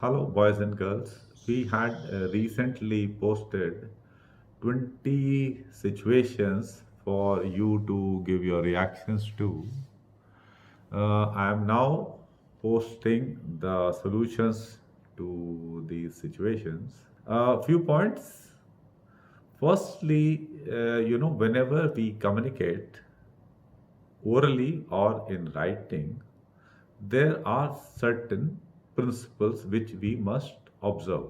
Hello, boys and girls. We had recently posted 20 situations for you to give your reactions to. I am now posting the solutions to these situations. A few points. Firstly, whenever we communicate orally or in writing, there are certain principles which we must observe.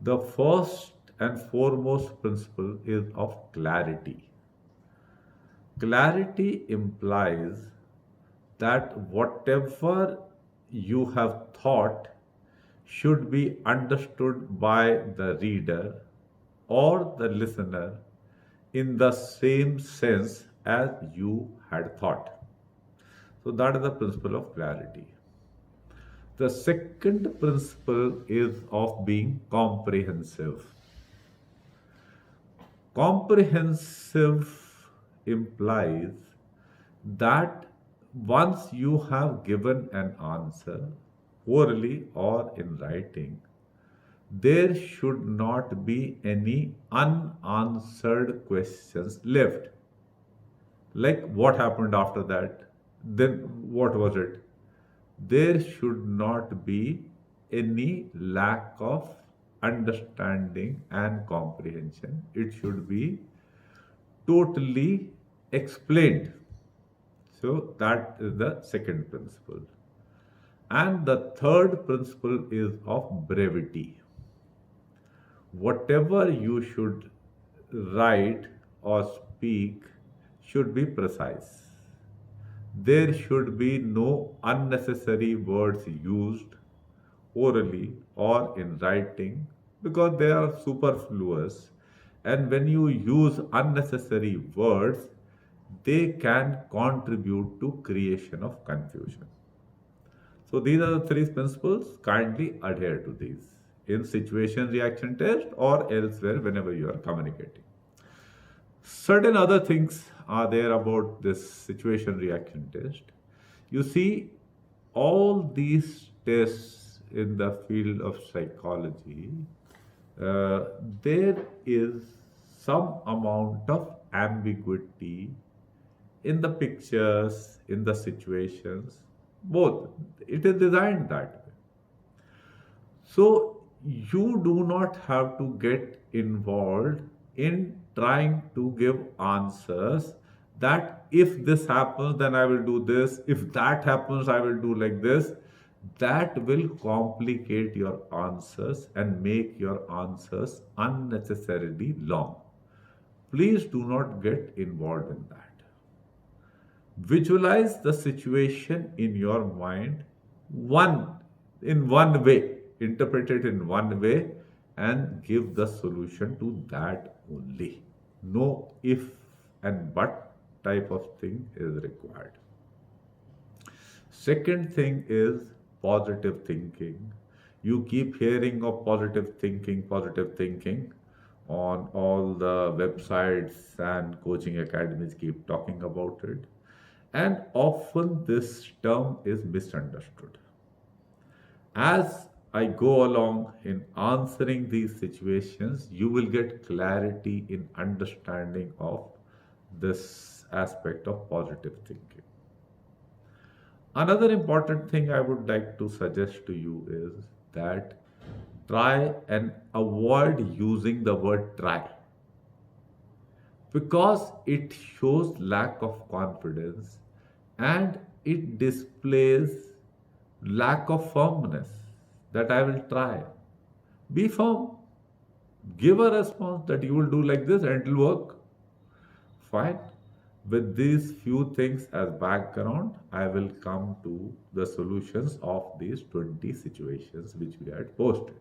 The first and foremost principle is of clarity. Clarity implies that whatever you have thought should be understood by the reader or the listener in the same sense as you had thought. So, that is the principle of clarity. The second principle is of being comprehensive. Comprehensive implies that once you have given an answer, orally or in writing, there should not be any unanswered questions left. Like what happened after that? Then what was it? There should not be any lack of understanding and comprehension. It should be totally explained. So, that is the second principle. And the third principle is of brevity. Whatever you should write or speak should be precise. There should be no unnecessary words used orally or in writing because they are superfluous. And when you use unnecessary words, they can contribute to creation of confusion. So these are the three principles. Kindly adhere to these in situation reaction test or elsewhere whenever you are communicating. Certain other things are there about this situation reaction test. You see, all these tests in the field of psychology, there is some amount of ambiguity in the pictures, in the situations, both. It is designed that way. So you do not have to get involved in trying to give answers that if this happens, then I will do this. If that happens, I will do like this. That will complicate your answers and make your answers unnecessarily long. Please do not get involved in that. Visualize the situation in your mind one in one way, interpret it in one way, and give the solution to that only. No if and but type of thing is required. Second thing is positive thinking. You keep hearing of positive thinking on all the websites and coaching academies keep talking about it. And often this term is misunderstood. As I go along in answering these situations, you will get clarity in understanding of this aspect of positive thinking. Another important thing I would like to suggest to you is that try and avoid using the word try because it shows lack of confidence and it displays lack of firmness that I will try. Be firm. Give a response that you will do like this and it will work. Fine. With these few things as background, I will come to the solutions of these 20 situations which we had posted.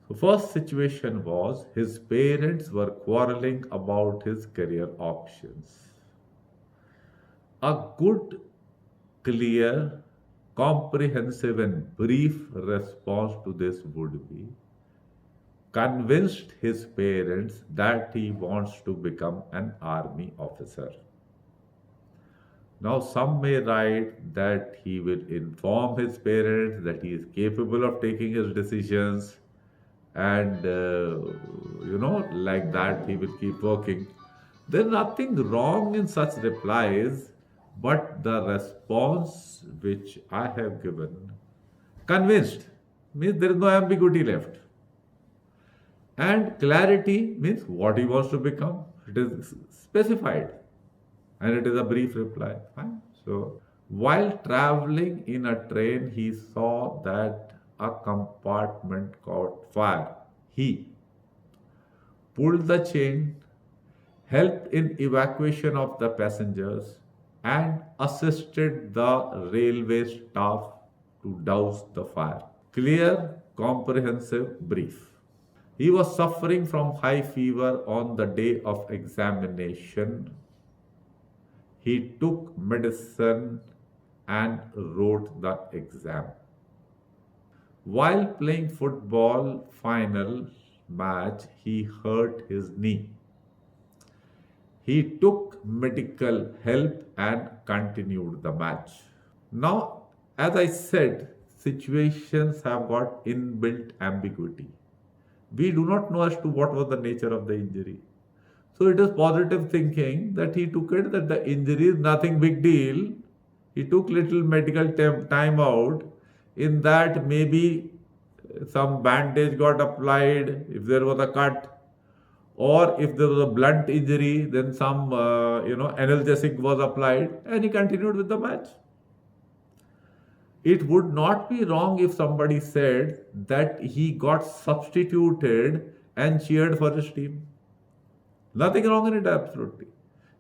So, first situation was his parents were quarreling about his career options. A good, clear, comprehensive, and brief response to this would be convinced his parents that he wants to become an army officer. Now, some may write that he will inform his parents that he is capable of taking his decisions, and like that, he will keep working. There's nothing wrong in such replies, but the response which I have given, convinced, means there is no ambiguity left. And clarity means what he wants to become. It is specified and it is a brief reply. Fine. So, while traveling in a train, he saw that a compartment caught fire. He pulled the chain, helped in evacuation of the passengers, and assisted the railway staff to douse the fire. Clear, comprehensive, brief. He was suffering from high fever on the day of examination. He took medicine and wrote the exam. While playing football final match, he hurt his knee. He took medical help and continued the match. Now, as I said, situations have got inbuilt ambiguity. We do not know as to what was the nature of the injury. So it is positive thinking that he took it that the injury is nothing big deal. He took little medical time out. In that, maybe some bandage got applied if there was a cut, or if there was a blunt injury, then some analgesic was applied, and he continued with the match. It would not be wrong if somebody said that he got substituted and cheered for his team. Nothing wrong in it, absolutely.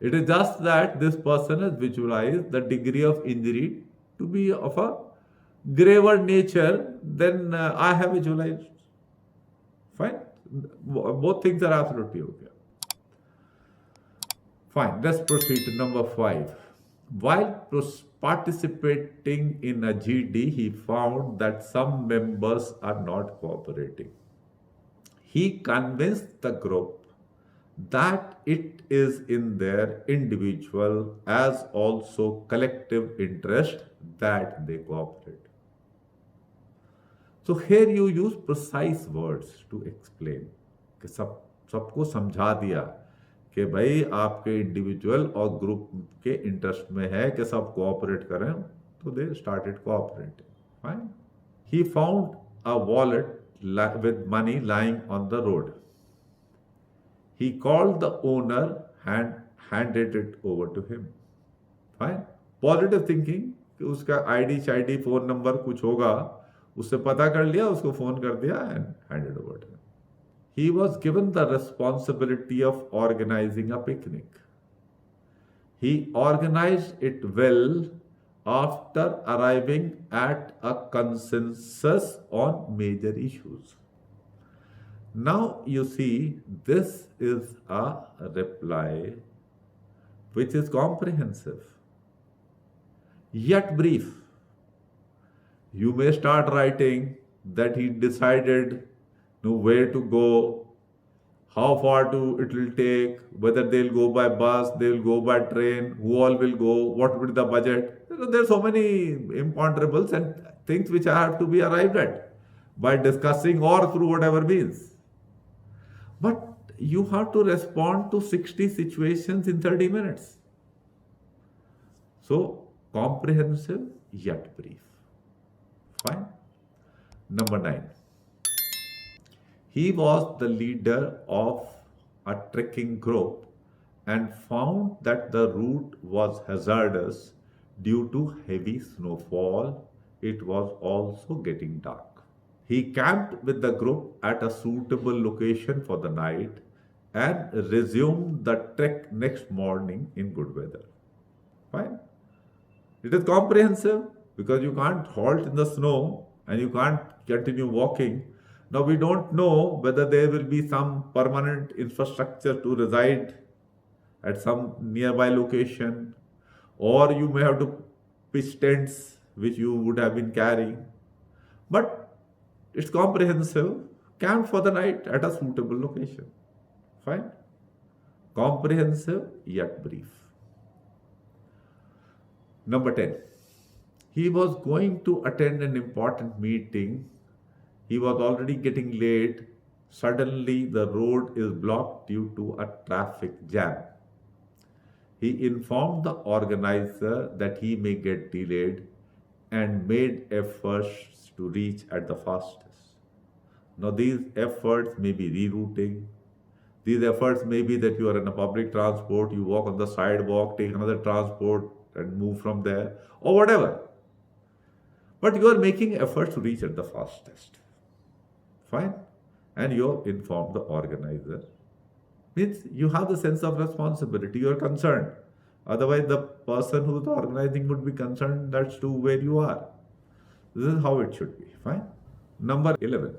It is just that this person has visualized the degree of injury to be of a graver nature than I have visualized. Fine. Both things are absolutely okay. Fine. Let's proceed to number 5. While participating in a GD, he found that some members are not cooperating. He convinced the group that it is in their individual as also collective interest that they cooperate. So here you use precise words to explain कि सबको समझा दिया कि भाई आपके individual और group के interest में है कि सब कोऑपरेट करें, तो they started cooperating. Fine. He found a wallet with money lying on the road. He called the owner and handed it over to him. Fine. Positive thinking कि उसका आईडी शाईडी फोन नंबर कुछ होगा, उससे पता कर लिया, उसको फोन कर दिया and handed over to him. He was given the responsibility of organizing a picnic. He organized it well after arriving at a consensus on major issues. Now you see, this is a reply which is comprehensive, yet brief. You may start writing that he decided where to go, how far it will take, whether they'll go by bus, they'll go by train, who all will go, what will be the budget. There are so many imponderables and things which have to be arrived at by discussing or through whatever means. But you have to respond to 60 situations in 30 minutes. So, comprehensive yet brief. Fine. Number 9. He was the leader of a trekking group and found that the route was hazardous due to heavy snowfall. It was also getting dark. He camped with the group at a suitable location for the night and resumed the trek next morning in good weather. Fine. It is comprehensive because you can't halt in the snow and you can't continue walking. Now we don't know whether there will be some permanent infrastructure to reside at some nearby location, or you may have to pitch tents which you would have been carrying. But it's comprehensive. Camp for the night at a suitable location. Fine. Comprehensive yet brief. Number 10. He was going to attend an important meeting. He was already getting late. Suddenly, the road is blocked due to a traffic jam. He informed the organizer that he may get delayed and made efforts to reach at the fastest. Now, these efforts may be rerouting. These efforts may be that you are in a public transport, you walk on the sidewalk, take another transport and move from there, or whatever. But you are making efforts to reach at the fastest. Fine. And you have informed the organizer. Means you have the sense of responsibility, you are concerned. Otherwise, the person who is organizing would be concerned that's to where you are. This is how it should be. Fine. Number 11.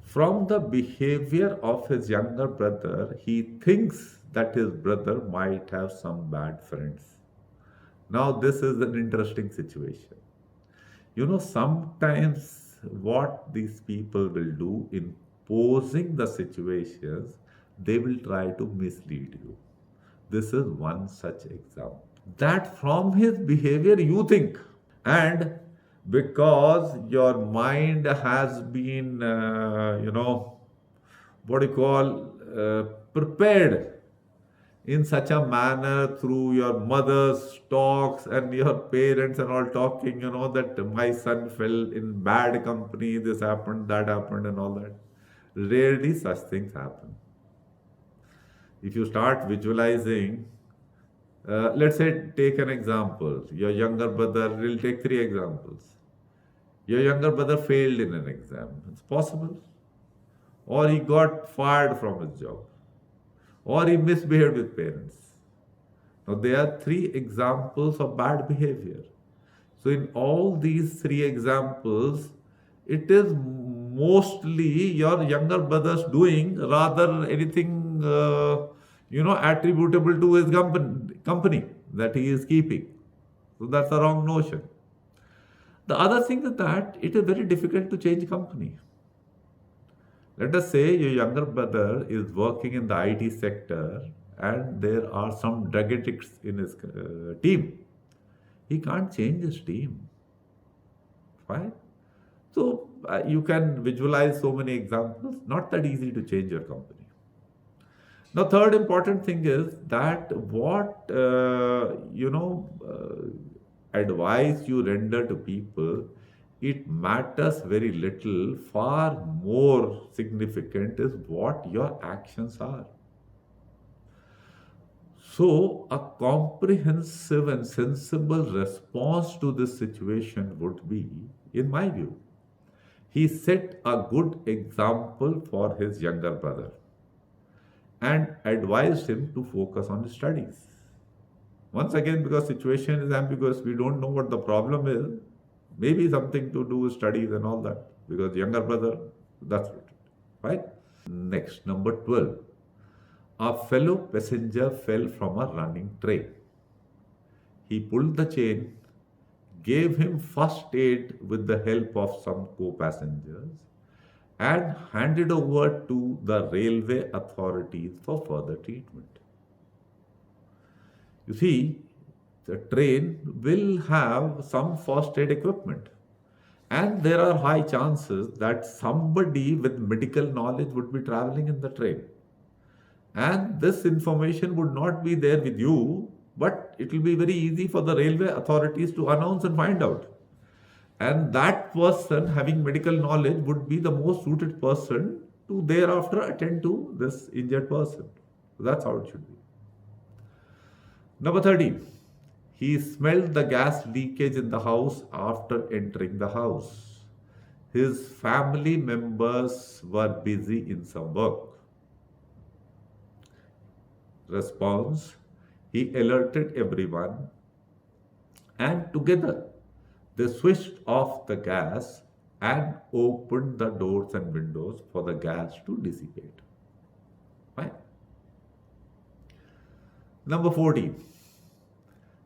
From the behavior of his younger brother, he thinks that his brother might have some bad friends. Now, this is an interesting situation. Sometimes what these people will do in posing the situations, they will try to mislead you. This is one such example. That from his behavior you think, and because your mind has been, what do you call, prepared in such a manner through your mother's talks and your parents and all talking, that my son fell in bad company, this happened, that happened, and all that. Rarely such things happen. If you start visualizing, let's say, take an example. Your younger brother, we'll take 3 examples. Your younger brother failed in an exam. It's possible. Or he got fired from his job. Or he misbehaved with parents. Now, there are 3 examples of bad behavior. So, in all these 3 examples, it is mostly your younger brother's doing rather anything, attributable to his company that he is keeping. So, that's the wrong notion. The other thing is that it is very difficult to change company. Let us say your younger brother is working in the IT sector and there are some drug addicts in his team. He can't change his team. Right? So you can visualize so many examples. Not that easy to change your company. Now, third important thing is that what, advice you render to people, it matters very little. Far more significant is what your actions are. So, a comprehensive and sensible response to this situation would be, in my view, he set a good example for his younger brother and advised him to focus on his studies. Once again, because situation is ambiguous, we don't know what the problem is. Maybe something to do with studies and all that. Because younger brother, that's it. Right? Next, number 12. A fellow passenger fell from a running train. He pulled the chain, gave him first aid with the help of some co-passengers, and handed over to the railway authorities for further treatment. You see, the train will have some first aid equipment, and there are high chances that somebody with medical knowledge would be traveling in the train. And this information would not be there with you, but it will be very easy for the railway authorities to announce and find out. And that person having medical knowledge would be the most suited person to thereafter attend to this injured person. So that's how it should be. Number 13. He smelled the gas leakage in the house after entering the house. His family members were busy in some work. Response: he alerted everyone, and together they switched off the gas and opened the doors and windows for the gas to dissipate. Right? Number 14.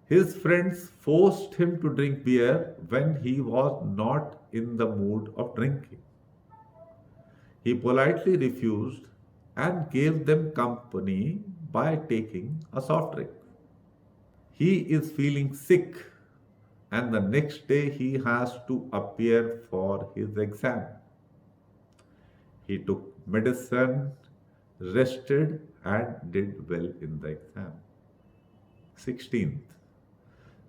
His friends forced him to drink beer when he was not in the mood of drinking. He politely refused and gave them company by taking a soft drink. He is feeling sick and the next day he has to appear for his exam. He took medicine, rested, and did well in the exam. 16th,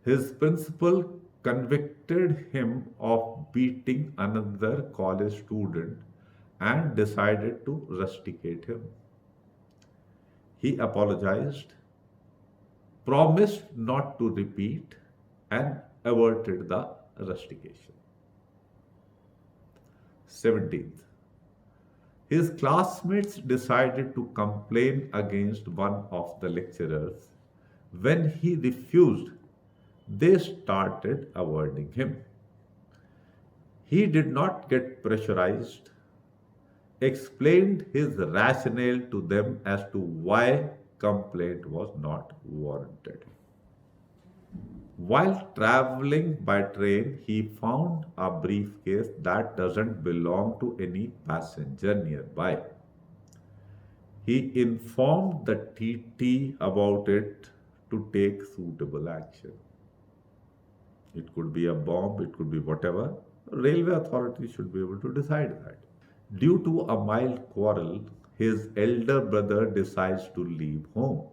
his principal convicted him of beating another college student and decided to rusticate him. He apologized, promised not to repeat, and averted the rustication. 17th, his classmates decided to complain against one of the lecturers. When he refused, they started avoiding him. He did not get pressurized, explained his rationale to them as to why complaint was not warranted. While traveling by train, he found a briefcase that doesn't belong to any passenger nearby. He informed the TT about it to take suitable action. It could be a bomb, it could be whatever. Railway authorities should be able to decide that. Due to a mild quarrel, his elder brother decides to leave home.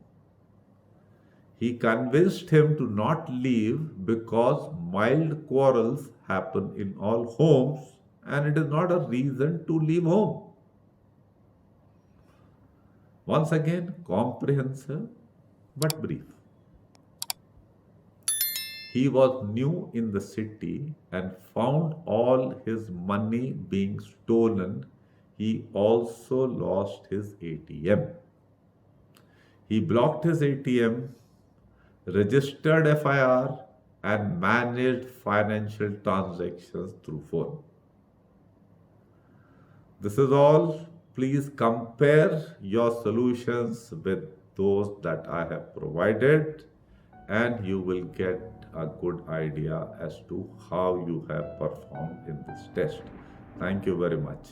He convinced him to not leave because mild quarrels happen in all homes and it is not a reason to leave home. Once again, comprehensive but brief. He was new in the city and found all his money being stolen. He also lost his ATM. He blocked his ATM, registered FIR, and managed financial transactions through phone. This is all. Please compare your solutions with those that I have provided, and you will get a good idea as to how you have performed in this test. Thank you very much.